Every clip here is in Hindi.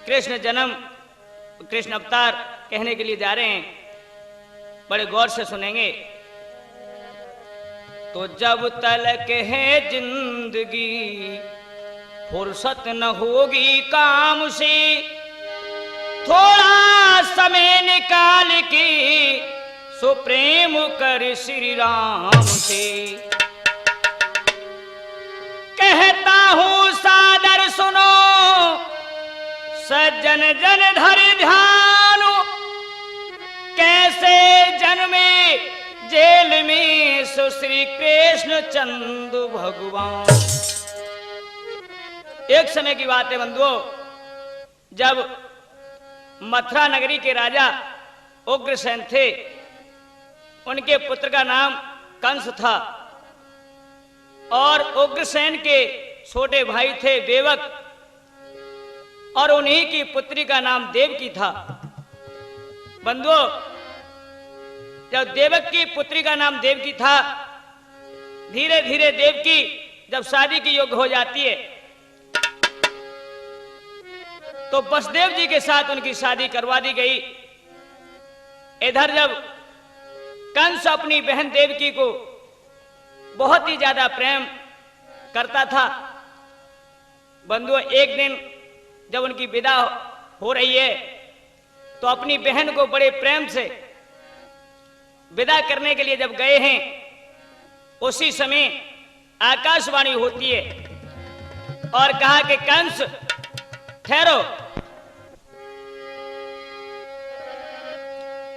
कृष्ण जन्म, कृष्ण अवतार कहने के लिए जा रहे हैं, बड़े गौर से सुनेंगे। तो जब तलक है जिंदगी फुर्सत न होगी काम से, थोड़ा समय निकाल के सुप्रेम कर श्री राम से। कहता हूं सादर सुनो सज्जन जन धर ध्यान, कैसे जन्मे जेल में सो श्री कृष्ण चंद्र भगवान। एक समय की बात है बंधुओं, जब मथुरा नगरी के राजा उग्रसेन थे, उनके पुत्र का नाम कंस था और उग्रसेन के छोटे भाई थे देवक, और उन्हीं की पुत्री का नाम देवकी था। बंधुओं, जब देवक की पुत्री का नाम देवकी था, धीरे धीरे देवकी जब शादी की योग्य हो जाती है तो वसुदेव जी के साथ उनकी शादी करवा दी गई। इधर जब कंस अपनी बहन देवकी को बहुत ही ज्यादा प्रेम करता था, बंधुओं एक दिन जब उनकी विदा हो रही है तो अपनी बहन को बड़े प्रेम से विदा करने के लिए जब गए हैं, उसी समय आकाशवाणी होती है और कहा कि कंस ठहरो।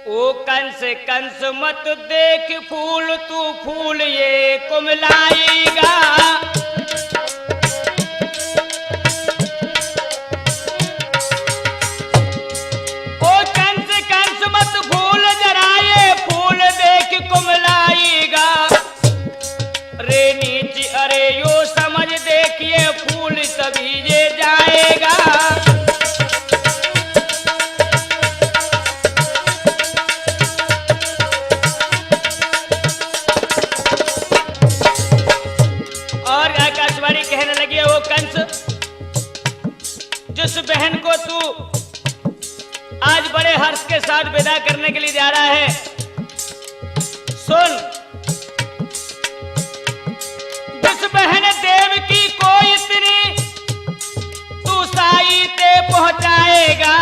ओ कंस कंस मत देख फूल, तू फूल ये कुमलाएगा। ओ कंस कंस मत फूल जरा ये फूल देख कुमलाएगा। रे नीच अरे यो समझ देखिए फूल तभी ये जाएगा। जिस बहन को तू आज बड़े हर्ष के साथ विदा करने के लिए जा रहा है, सुन, जिस बहन देवकी को इतनी तू साई ते पहुंचाएगा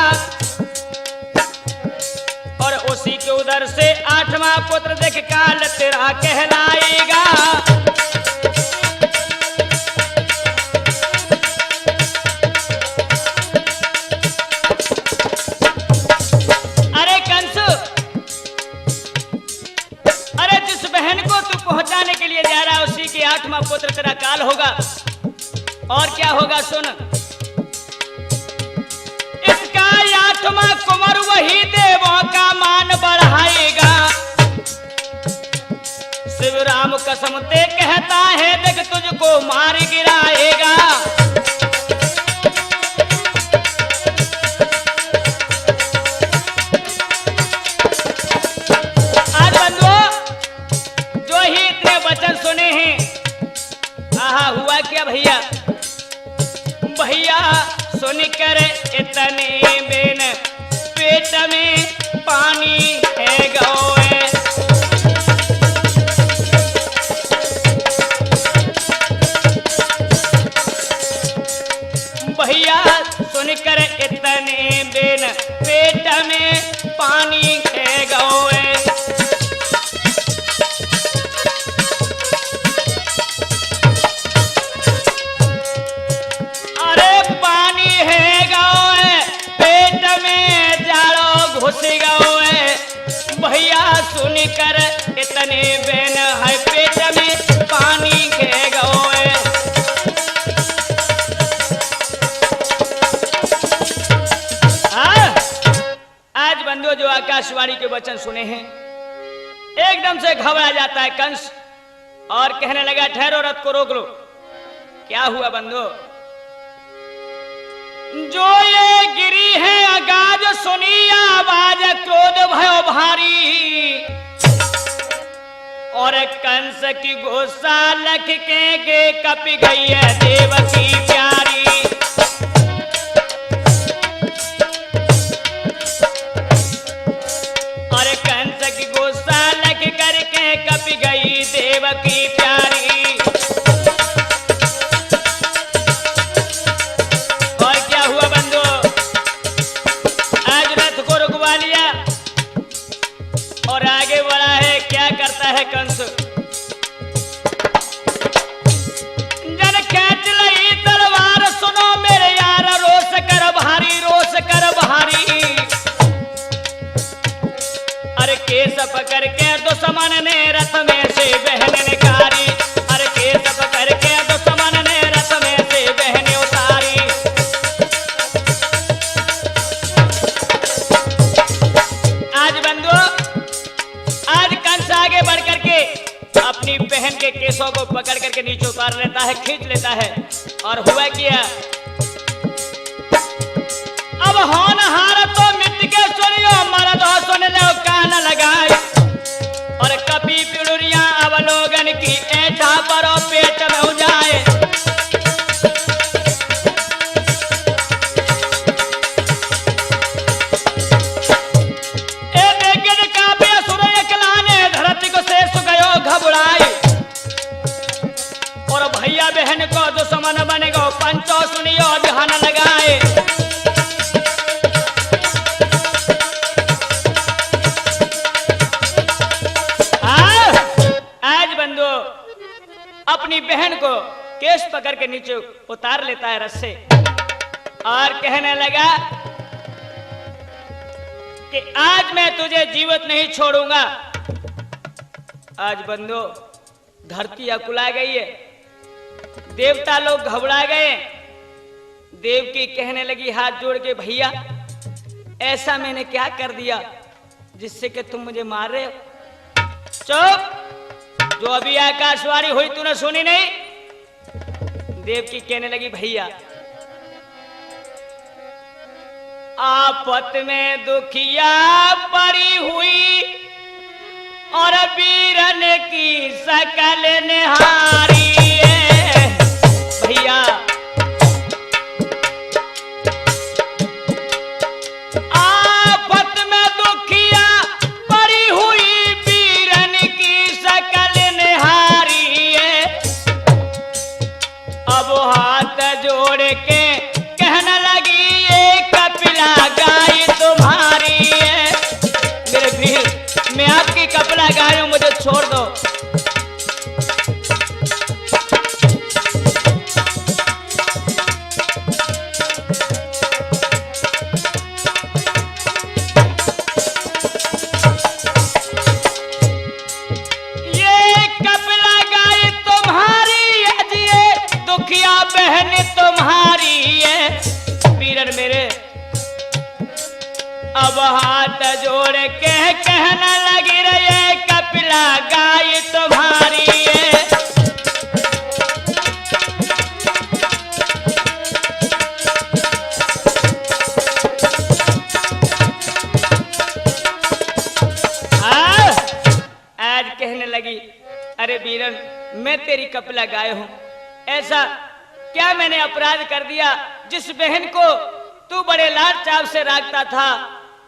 और उसी के उधर से 8वां पुत्र देख काल तेरा कहलाएगा। पहुंचाने के लिए जा रहा है उसी के 8वां पुत्र तेरा काल होगा। और क्या होगा सुन, इसका 8वां कुंवर वही देवों का मान बढ़ाएगा। शिव राम कसम ते कहता है देख तुझको मार गिराएगा। सुने हैं आहा हुआ क्या भैया, भैया सुनकर इतने बिन पेट में पानी है गए। भैया सुनकर इतने बिन पेट में पानी है गए। भैया सुनकर इतने बेन है पेट में पानी के गए। आज बंधुओं जो आकाशवाणी के वचन सुने हैं, एकदम से घबरा जाता है कंस और कहने लगा ठहरो, रथ को रोक लो। क्या हुआ बंधुओं, जो ये गिरी है आगाज सुनी आवाज क्रोध भयो भारी, और कंस की गुस्सा लख के कप गई है देवकी प्यारी। केशों को पकड़ करके नीचे उतार लेता है, खींच लेता है। और हुआ क्या, अब होनहार तो मिट के सुनियो, मरद हो सुन लो कान लगाए। और कपी पिड़ुरिया अवलोगन की ऐठा परो पेट में हो जाए। और भैया बहन को दुश्मन बन गो, पंचो सुनियो ध्यान लगाए। आज बंधु अपनी बहन को केश पकड़ के नीचे उतार लेता है रस्से, और कहने लगा कि आज मैं तुझे जीवित नहीं छोड़ूंगा। आज बंधु धरती अकुला गई है, देवता लोग घबरा गए। देवकी कहने लगी हाथ जोड़ के, भैया ऐसा मैंने क्या कर दिया जिससे कि तुम मुझे मार रहे हो? चुप, जो अभी आकाशवाणी हुई तूने सुनी नहीं? देवकी कहने लगी भैया आफत में दुखिया पड़ी हुई और वीरन की सकल निहारी है। भैया आफत में दुखिया पड़ी हुई वीरन की सकल निहारी है। अब हाथ जोड़ के कहने लगी ये कपिला गाय तुम्हारी है। मेरे वीर मैं आपकी कपिला गाय हूं, मुझे छोड़ दो। ये कपिला गाय तुम्हारी है जी, दुखिया बहन तुम्हारी है। वीरन मेरे अब हाथ जोड़ के कहना लगी रहे कपिला गाय तुम्हारी है। आज कहने लगी अरे वीरन मैं तेरी कपिला गाय हूं, ऐसा क्या मैंने अपराध कर दिया जिस बहन को तू बड़े लाड चाव से रखता था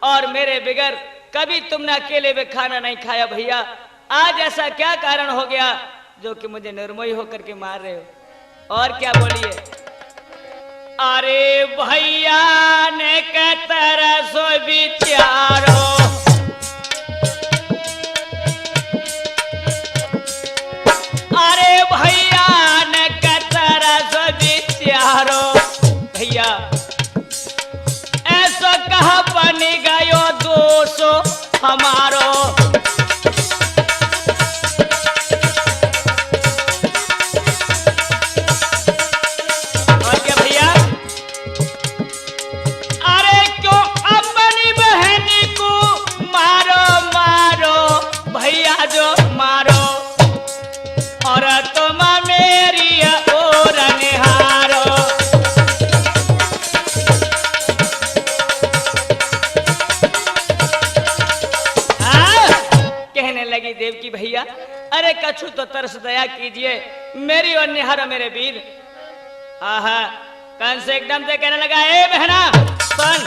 और मेरे बिगर कभी तुमने अकेले में खाना नहीं खाया? भैया आज ऐसा क्या कारण हो गया जो कि मुझे निर्मोही होकर के मार रहे हो? और क्या बोलिए? अरे भैया ने कहता सो विचारो, अरे भैया ने कहता सो विचारो। भैया ऐसा कहा बन गयो दोष हमारो। और क्या भैया? अरे क्यों अपनी बहन को मारो मारो भैया जो मारो, और तुम मेरी ओर निहारो। लगी देवकी भैया अरे कछु तो तरस दया कीजिए, मेरी और निहारो मेरे वीर। आहा कंस एकदम से कहने लगा ए बहना सुन,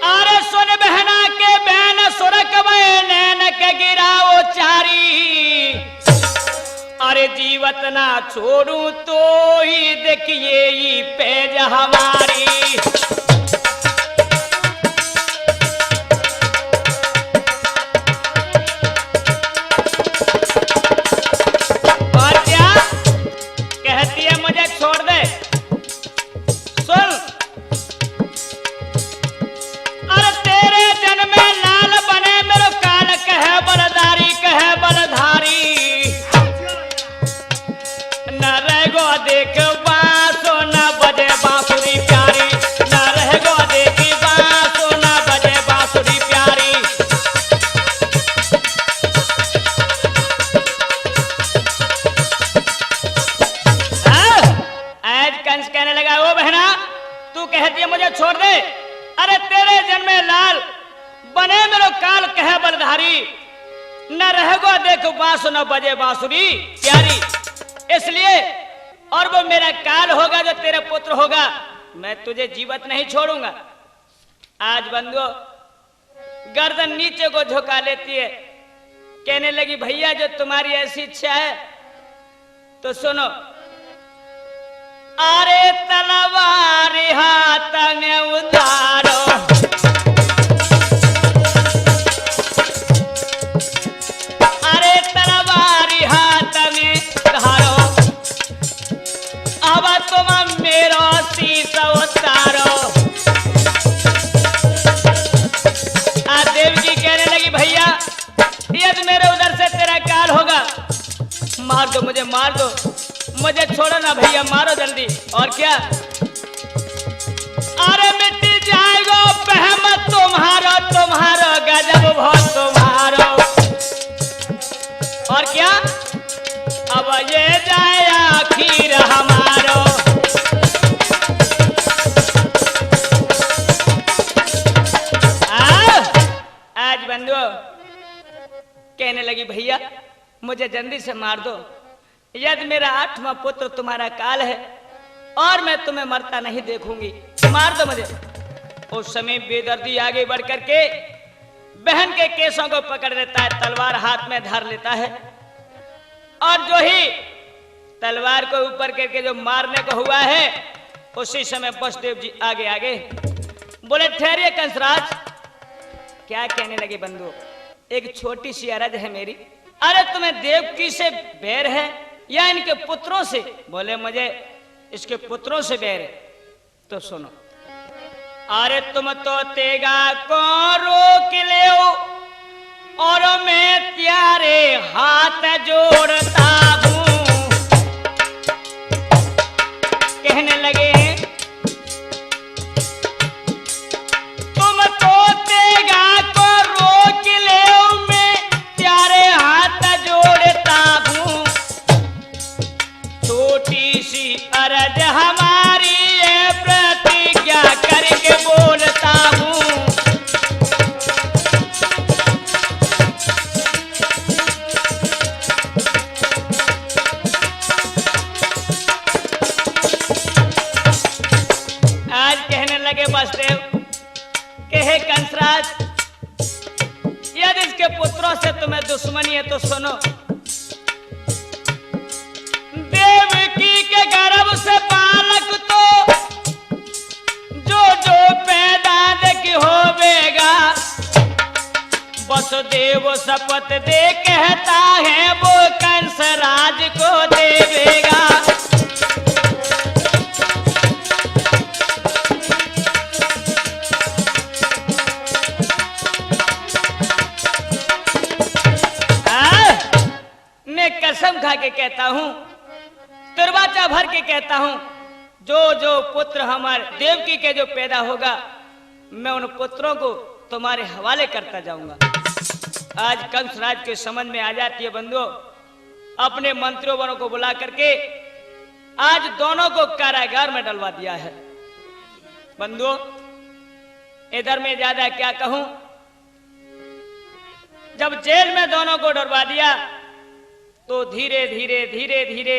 अरे सुन बहना के बहन सुरक नैन के गिराओ चारी। अरे जीवत ना छोड़ू तो ही देखिए ये पेज हमारी। देख बासो न बजे बांसुरी प्यार। तू कहती है मुझे छोड़ दे। अरे तेरे जन्मे लाल बने मेरो काल कहे बलधारी, न रहेगो देखो बांसु न बजे बांसुरी प्यारी। इसलिए और वो मेरा काल होगा जो तेरा पुत्र होगा, मैं तुझे जीवित नहीं छोड़ूंगा। आज बंधुओं गर्दन नीचे को झुका लेती है, कहने लगी भैया जो तुम्हारी ऐसी इच्छा है तो सुनो। अरे तलवार हाथ में उतारो, अरे तलवार हाथ में उतारो, अब तुम मेरो शीश उतारो। देव जी कहने लगी भैया यदि मेरे उधर से तेरा काल होगा, मार दो मुझे, मार दो मुझे, छोड़ो ना भैया, मारो जल्दी। और क्या? अरे मिट्टी जाएगो बहम तुम्हारो, तुम्हारो गजब भो तुम्हारो। और क्या? अब ये जाए आखिर हमारो। आज बंधुओं कहने लगी भैया मुझे जल्दी से मार दो, यदि मेरा 8वां पुत्र तुम्हारा काल है और मैं तुम्हें मरता नहीं देखूंगी, मार दो मुझे। उस समय बेदर्दी आगे बढ़ करके बहन के केसों को पकड़ लेता है, तलवार हाथ में धर लेता है, और जो ही तलवार को ऊपर करके जो मारने को हुआ है, उसी समय बसदेव जी आगे आगे बोले ठहरिए कंसराज। क्या कहने लगे बंधु? एक छोटी सी अरज है मेरी। अरे तुम्हें देवकी से बैर है या इनके पुत्रों से? बोले मुझे इसके पुत्रों से बैर है। तो सुनो, अरे तुम तो तेगा को रोक ले और मैं त्यारे हाथ जोड़ता हूं। कहने लगे तुम तो तेगा को रोक ले, मैं त्यारे हाथ जोड़ता हूं। छोटी सी अरज हमारी ये प्रतिज्ञा करके बोलता हूं। आज कहने लगे बसदेव कहे कंसराज यदि इसके पुत्रों से तुम्हें दुश्मनी है तो सुनो, देवकी के गर्भ से बालक तो जो जो पैदा देख होवेगा, वसुदेव शपथ दे कहता है वो कंसराज को देवेगा। मैं कसम खा के कहता हूं, तिरवाचा भर के कहता हूं, जो जो पुत्र हमारे देवकी के जो पैदा होगा, मैं उन पुत्रों को तुम्हारे हवाले करता जाऊंगा। आज कंसराज के समझ में आ जाती है बंधुओं, अपने मंत्रियों वालों को बुला करके आज दोनों को कारागार में डलवा दिया है। बंधुओं इधर में ज्यादा क्या कहूं, जब जेल में दोनों को डलवा दिया तो धीरे धीरे धीरे धीरे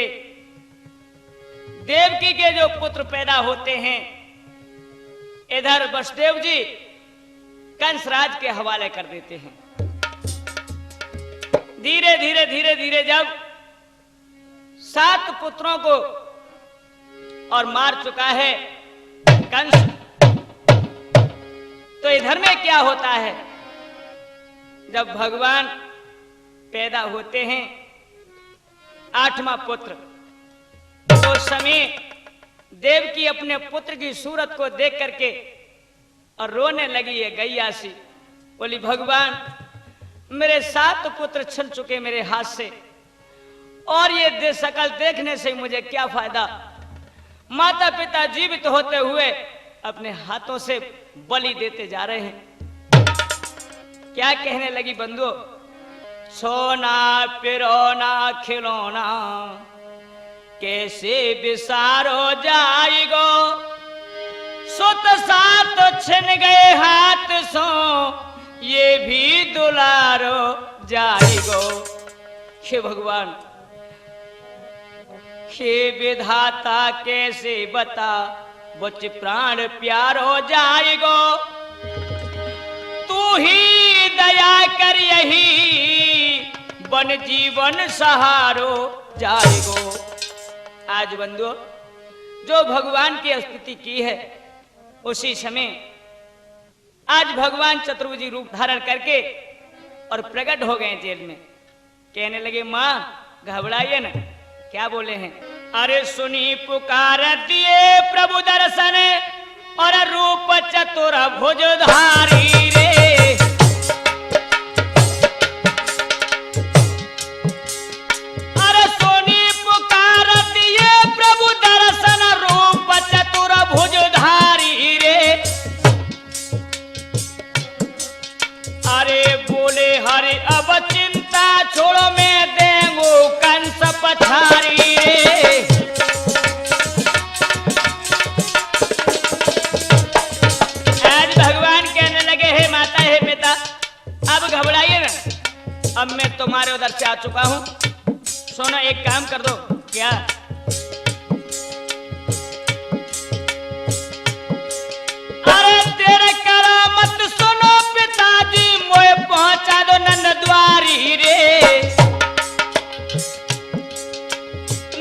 देवकी के जो पुत्र पैदा होते हैं, इधर वसुदेव जी कंसराज के हवाले कर देते हैं। धीरे धीरे धीरे धीरे जब 7 पुत्रों को और मार चुका है कंस, तो इधर में क्या होता है, जब भगवान पैदा होते हैं 8वां पुत्र, तो उस समय देवकी अपने पुत्र की सूरत को देख करके और रोने लगी है गैया सी। बोली भगवान मेरे 7 पुत्र छन चुके मेरे हाथ से, और ये शकल देखने से मुझे क्या फायदा। माता पिता जीवित होते हुए अपने हाथों से बलि देते जा रहे हैं। क्या कहने लगी बंधुओं, सोना पिरोना खिलौना कैसे बिसारो जाएगो, तो साथ छिन गए हाथ सो, ये भी दुलारो जाएगो। हे भगवान, हे विधाता कैसे बता, बच प्राण प्यारो जाएगो। तू ही दया कर यही बन जीवन सहारो जाएगो। आज बंधुओं, जो भगवान की स्तुति की है, उसी समय आज भगवान चतुर्भुज रूप धारण करके और प्रकट हो गए जेल में। कहने लगे, मां घबराइए ना। क्या बोले हैं? अरे सुनी पुकार दिए प्रभु दर्शन, और रूप चतुर्भुज धारी रे। अरे सुनी पुकार दिए प्रभु दर्शन, रूप चतुर्भुज धारी रे। अरे बोले हरे अब चिंता छोड़ो, मैं देंगो कंस पछारी रे। आज भगवान कहने लगे, हे माता हे पिता, अब घबराइए ना, अब मैं तुम्हारे उधर से आ चुका हूं। सोना एक काम कर दो। क्या? अरे तेरे करामत सुनो पिताजी, मोए पहुंचा दो नंद द्वारी रे।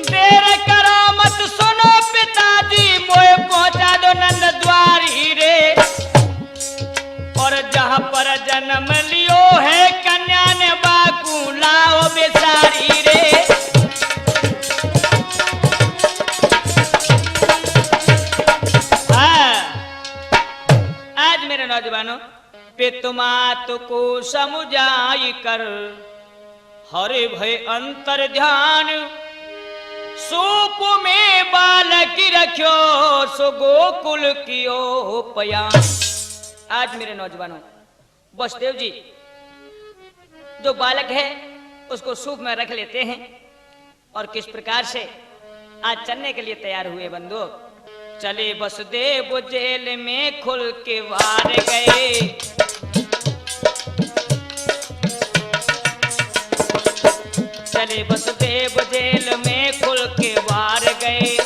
तेरे करामत सुनो पिताजी, मोए पहुंचा दो नंद द्वारी रे। और जहां पर जन्म लियो है कन्या ने, बाकू लाओ बेचारी रे। मेरे नौजवानों, पितुमात को समुझाई कर, हरे भय अंतर ध्यान, सूप में बालक रखो, सो गोकुल कियो पयान। आज मेरे नौजवानों, वसुदेव जी जो बालक है उसको सूप में रख लेते हैं, और किस प्रकार से आज चलने के लिए तैयार हुए। बंधु, चले वसुदेव जेल में खुल के वार गए। चले वसुदेव जेल में खुल के वार गए।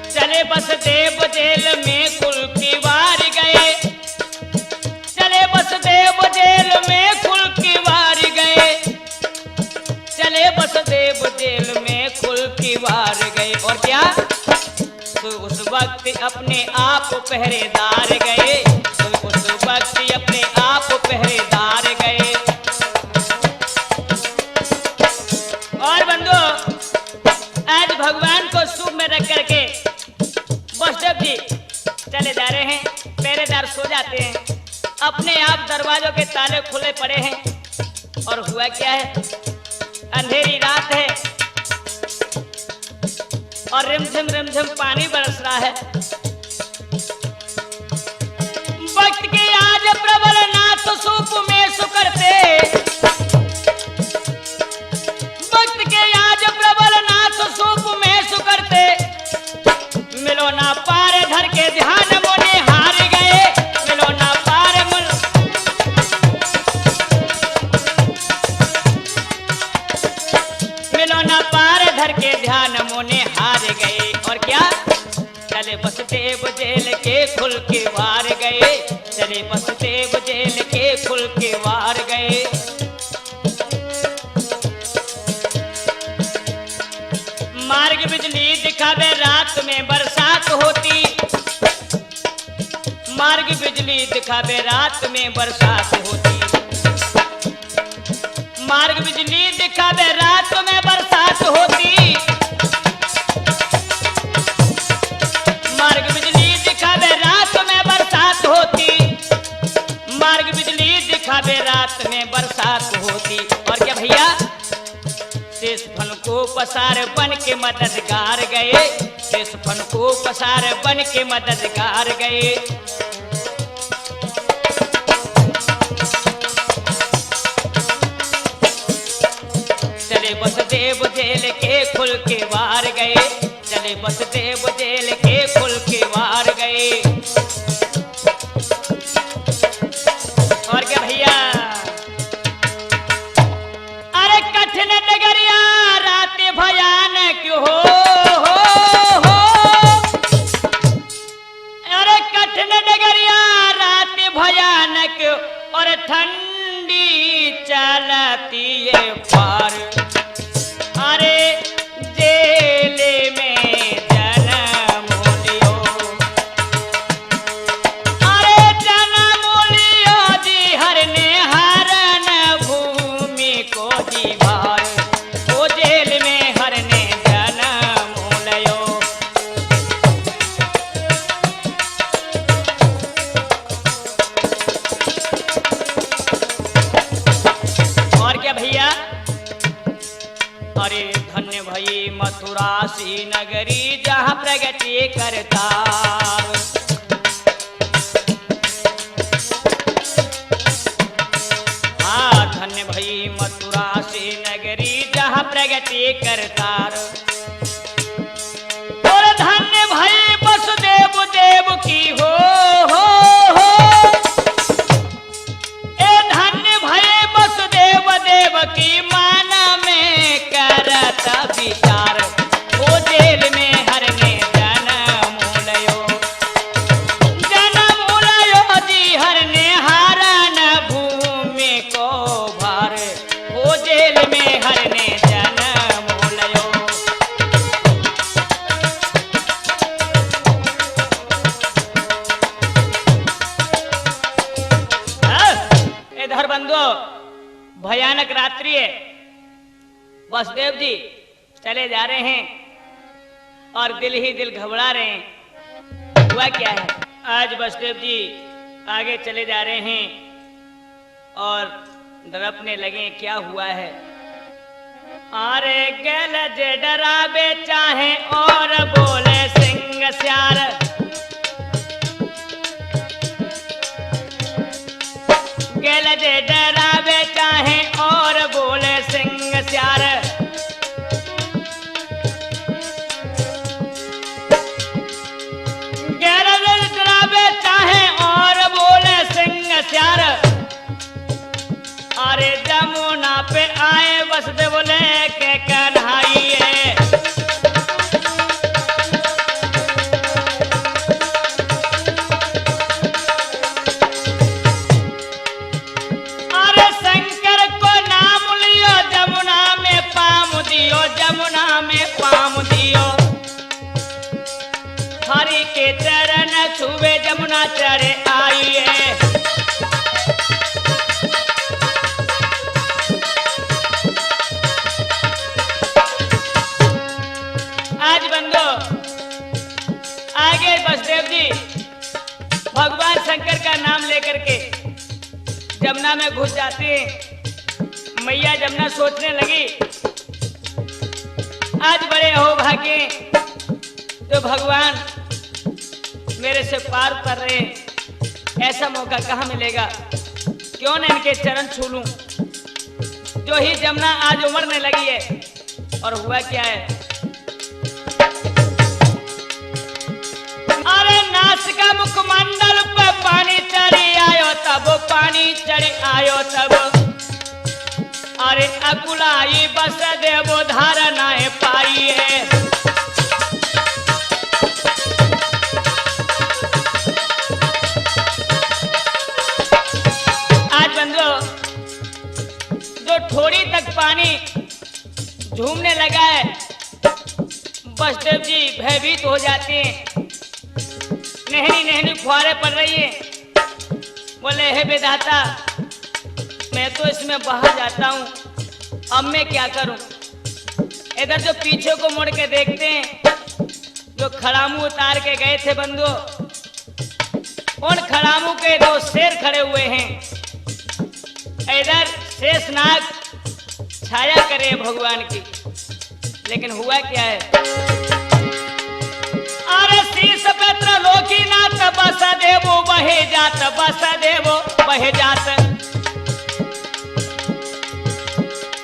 चले वसुदेव जेल में खुल के वार गए। चले वसुदेव जेल में खुल के वार गए। चले वसुदेव जेल में खुल की वार गए। और क्या? तो उस वक्त अपने आप पहरेदार गए। तो उस वक्त अपने आप पहरेदार गए। और बंधु, आज भगवान को सूप में रख करके वसुदेव जी चले जा रहे हैं। पहरेदार सो जाते हैं, अपने आप दरवाजों के ताले खुले पड़े हैं। और हुआ क्या है? अंधेरी रात है और रिमझिम पानी बरस रहा है। वक्त के आज प्रबल नाथ सूप में सुकरते, वक्त के आज प्रबल नाथ सूप में सुकरते, मिलो ना पार धर के ध्यान मोने हार गए। मिलो ना पार मिलो ना पार धर के ध्यान मोने हार गए। और क्या? चले वसुदेव जेल के खुल के वार गए। चले वसुदेव जेल के खुल के वार गए। मार्ग बिजली दिखावे रात में बरसात होती। मार्ग बिजली दिखावे रात में बरसात होती। मार्ग बिजली दिखावे रात में बरसात होती। मार्ग बिजली दिखावे रात में बरसात होती। मार्ग बिजली दिखावे रात में बरसात होती। और क्या भैया? शेष फन को पसार बन के मददगार गए। शेष फन को पसार बन के मददगार गए। चले बसदेव जेल के खुल के वार गए, चले बसदेव जेल के खुल के वार गए। और क्या भैया, अरे कठिन डगरिया रात भयानक हो, अरे कठिन डगरिया रात भयानक और ठंडी चलती है पार। अरे जेल में जन्म लियो, अरे जन्म लियो जी हरने हरन भूमि को जी भार, ओ जेल में हरने जन्म लियो। और क्या भैया, अरे धन्य भई मथुरा सी नगरी जहाँ प्रगति करता। हाँ धन्य भई मथुरा सी नगरी जहाँ प्रगति करता। और धन्य भई वसुदेव देव की हो, ए धन्य भई वसुदेव देव की मान में करता विचार, ओ जेल में हरने जन्म लियो, जन्म लियो जी हरने हरन भूमि को भार, ओ जेल में हरने जन्म लियो। इधर बंधु भयानक रात्रि है, वसुदेव जी चले जा रहे हैं और दिल ही दिल घबरा रहे हैं। हुआ क्या है, आज वसुदेव जी आगे चले जा रहे हैं और डरपने लगे, क्या हुआ है। अरे गैल जे डरावे चाहे और बोले सिंह स्यार, गैल जे डरावे चाहे और बोले सिंह स्यार। स्यार, अरे जमुना पे आए वसुदेव लेके कन्हैया, अरे शंकर को नाम लियो जमुना में पाम दियो, जमुना में पाम दियो। हरि के चरण छुवे जमुना चढ़े आइए, आगे वसुदेव जी भगवान शंकर का नाम लेकर के जमुना में घुस जाते हैं। मैया जमुना सोचने लगी, आज बड़े अहोभाग्य तो भगवान मेरे से पार कर रहे हैं, ऐसा मौका कहाँ मिलेगा, क्यों न इनके चरण छू लूं। जो ही जमुना आज उमड़ने लगी है, और हुआ क्या है, अरे नासिका मुखमंडल पे पानी चढ़ी आयो तब, पानी चढ़ी आयो तब। अरे अकुलाई वसुदेव धारणा पाइए, आज बंधु जो थोड़ी तक पानी झूमने लगा है, वसुदेव जी भयभीत हो जाते हैं। नहरी नहरी फुहारे पड़ रही है, बोले हे विधाता, मैं तो इसमें बहा जाता हूँ, अब मैं क्या करूँ। इधर जो पीछे को मुड़ के देखते हैं, जो खड़ामू उतार के गए थे बंधु, उन खड़ामू के दो शेर खड़े हुए हैं। इधर शेषनाग छाया करे भगवान की, लेकिन हुआ क्या है, अरे शीश पत्र लोकीनाथ वसुदेवो बहे जात, वसुदेवो बहे जात।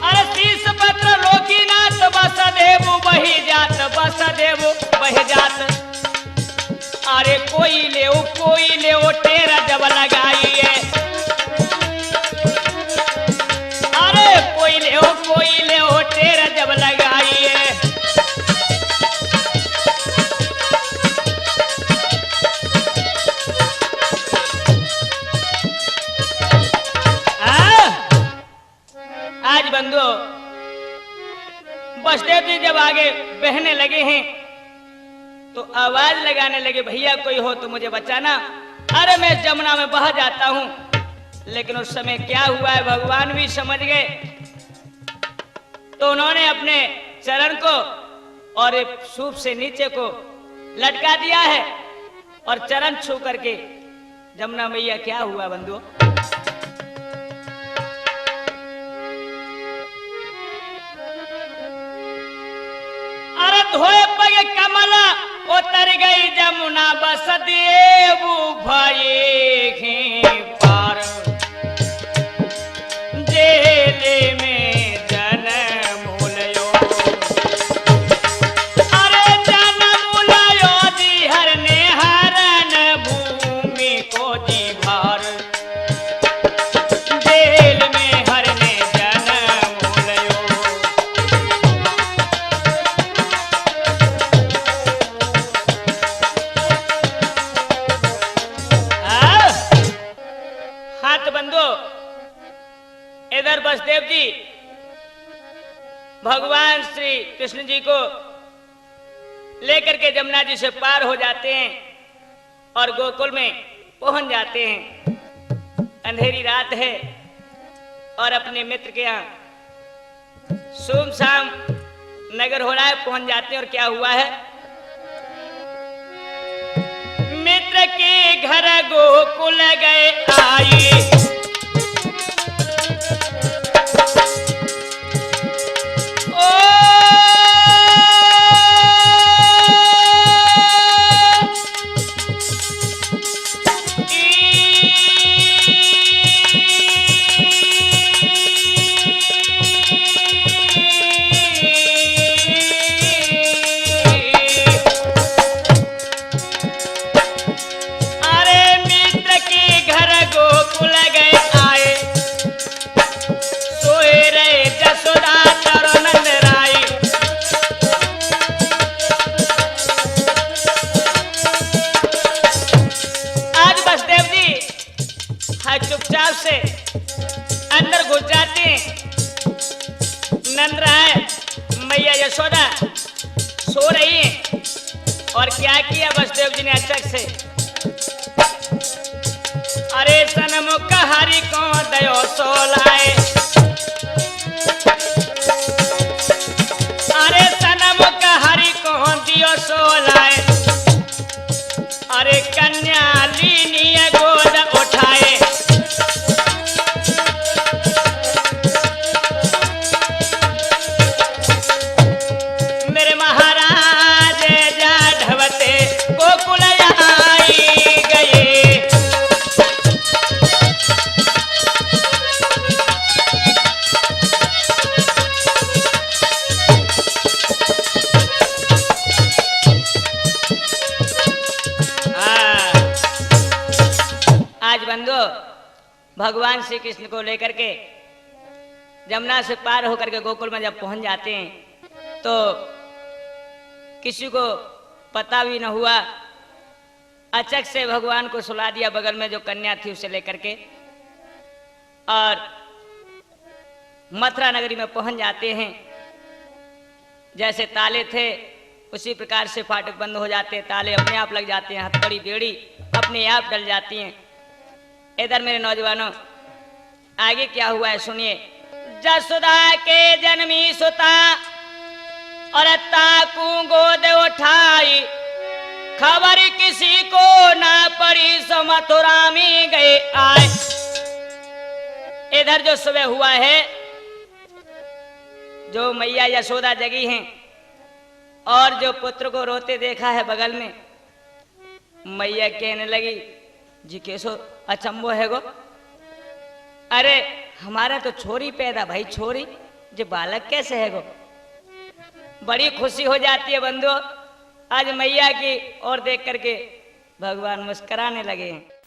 अरे शीश पत्र लोकी बह जात। अरे कोई ले ओ टेरा जब लगाइए, अरे कोई ले ओ टेरा जब लगाइए। आज बंधुओं बसदेव जी जब आगे बहने लगे हैं तो आवाज लगाने लगे, भैया कोई हो तो मुझे बचाना। अरे मैं जमुना में बह जाता हूं। लेकिन उस समय क्या हुआ है भगवान भी समझ गए, तो उन्होंने अपने चरण को और सूप से नीचे को लटका दिया है और चरण छू करके जमुना मैया क्या हुआ बंधुओं, अरे धोए पगे कमला उतर गई जमुना बस देव भाई पार। जेले में जन्म लियो, अरे जन्म लियो जी हरने हरन भूमि को जी भार। जेल में हरने जन्म लियो, बंधु इधर बसदेव जी भगवान श्री कृष्ण जी को लेकर के जमुना जी से पार हो जाते हैं और गोकुल में पहुंच जाते हैं। अंधेरी रात है और अपने मित्र के यहाँ सुमसाम नगर हो रहा है, पहुंच जाते हैं। और क्या हुआ है, मित्र के घर गोकुल गए आए, चुपचाप से अंदर घुस जाते हैं। नंद राय मैया यशोदा सो रही है और क्या किया बसदेव जी ने अचक से, अरे सनमुख हरि को दयो सोलाए, अरे सनमुख हरि को दियो सोलाए, अरे कन्या लीनी गोद उठाए, भगवान श्री कृष्ण को लेकर के जमुना से पार होकर के गोकुल में जब पहुंच जाते हैं तो किसी को पता भी न हुआ, अचक से भगवान को सुला दिया बगल में जो कन्या थी उसे लेकर के, और मथुरा नगरी में पहुंच जाते हैं। जैसे ताले थे उसी प्रकार से फाटक बंद हो जाते, ताले अपने आप लग जाते हैं, हथकड़ी बेड़ी अपने आप डल जाती हैं। इधर मेरे नौजवानों आगे क्या हुआ है सुनिए। जसोदा के जन्मी सुता और ताकू गोद उठाई, खबर किसी को ना पड़ी सो मथुरा में गए आए। इधर जो सुबह हुआ है, जो मैया यशोदा जगी हैं और जो पुत्र को रोते देखा है बगल में, मैया कहने लगी जी कैसो अचंबो है गो, अरे हमारा तो छोरी पैदा भाई, छोरी जो बालक कैसे है गो। बड़ी खुशी हो जाती है बंधु आज मैया की ओर देख करके भगवान मुस्कुराने लगे।